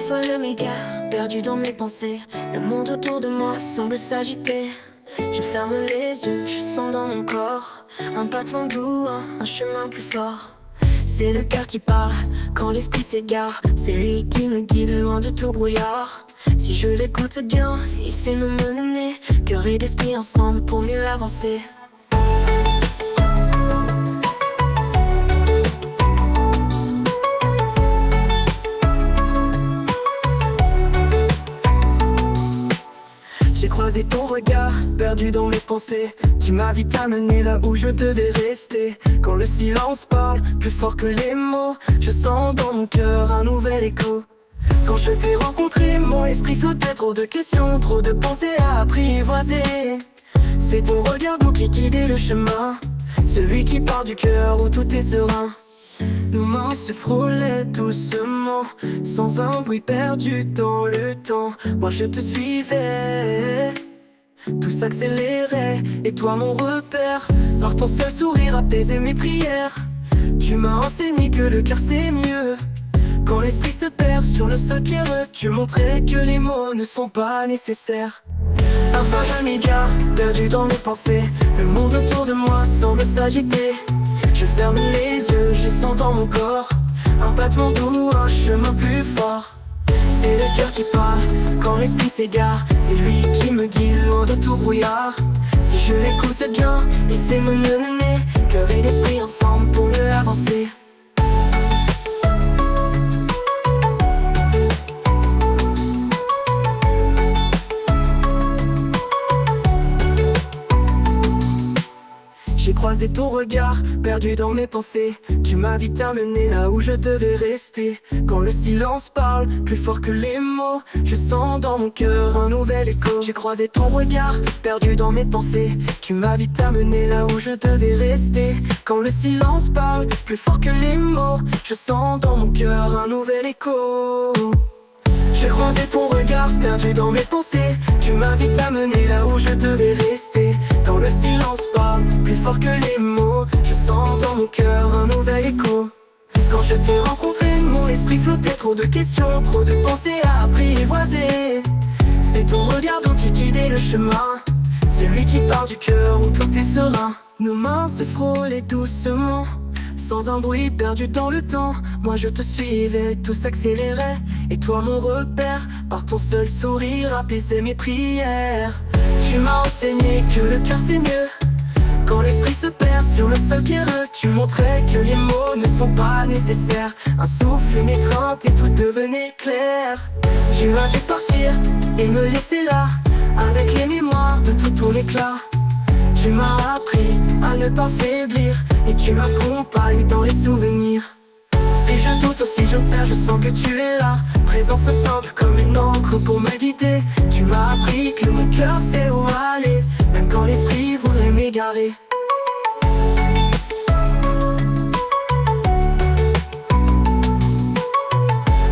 Parfois je m'égare, perdu dans mes pensées. Le monde autour de moi semble s'agiter. Je ferme les yeux, je sens dans mon corps un battement doux, un chemin plus fort. C'est le cœur qui parle quand l'esprit s'égare. C'est lui qui me guide loin de tout brouillard. Si je l'écoute bien, il sait me mener. Cœur et esprit ensemble pour mieux avancer. J'ai croisé ton regard, perdu dans mes pensées. Tu m'as vite amené là où je devais rester. Quand le silence parle, plus fort que les mots, je sens dans mon cœur un nouvel écho. Quand je t'ai rencontré, mon esprit flottait. Trop de questions, trop de pensées à apprivoiser. C'est ton regard doux qui guidait le chemin, celui qui part du cœur où tout est serein. Nos mains se frôlaient doucement, sans un bruit perdu dans le temps. Moi je te suivais, tout s'accélérait, et toi mon repère. Par ton seul sourire apaisait mes prières. Tu m'as enseigné que le cœur c'est mieux. Quand l'esprit se perd sur le sol pierreux, tu montrais que les mots ne sont pas nécessaires. Parfois je m'égare, perdu dans mes pensées. Le monde autour de moi semble s'agiter. Je ferme les yeux, je sens dans mon corps un battement doux, un chemin plus fort. C'est le cœur qui parle quand l'esprit s'égare. C'est lui qui me guide loin de tout brouillard. Si je l'écoute bien, il sait me mener. Cœur et l'esprit ensemble pour mieux avancer. J'ai croisé ton regard, perdu dans mes pensées. Tu m'as vite amené là où je devais rester. Quand le silence parle, plus fort que les mots, je sens dans mon cœur un nouvel écho. J'ai croisé ton regard, perdu dans mes pensées. Tu m'as vite amené là où je devais rester. Quand le silence parle, plus fort que les mots, je sens dans mon cœur un nouvel écho. J'ai croisé ton regard, perdu dans mes pensées. Tu m'as vite amené là où je devais rester. Quand le silence parle, plus fort que les mots, je sens dans mon cœur un nouvel écho. Quand je t'ai rencontré, mon esprit flottait. Trop de questions, trop de pensées à apprivoiser. C'est ton regard doux qui guidait le chemin, celui qui part du cœur où tout est serein. Nos mains se frôlaient doucement, sans un bruit perdu dans le temps. Moi je te suivais, tout s'accélérait, et toi mon repère. Par ton seul sourire apaisait mes prières. Tu m'as enseigné que le cœur c'est mieux. Quand l'esprit se perd sur le sol pierreux, tu montrais que les mots ne sont pas nécessaires. Un souffle m'étreinte et tout devenait clair. Tu as dû partir et me laisser là, avec les mémoires de tout ton éclat. Tu m'as appris à ne pas faiblir, et tu m'accompagnes dans les souvenirs. Si je doute ou si je perds, je sens que tu es là. Présence simple comme une encre pour me guider. Tu m'as appris que mon cœur sait où aller, même quand l'esprit voudrait m'égarer.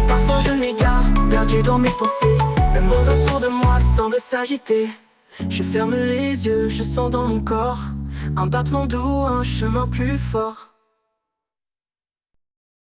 Parfois je m'égare, perdu dans mes pensées. Le monde autour de moi semble s'agiter. Je ferme les yeux, je sens dans mon corps un battement doux, un chemin plus fort.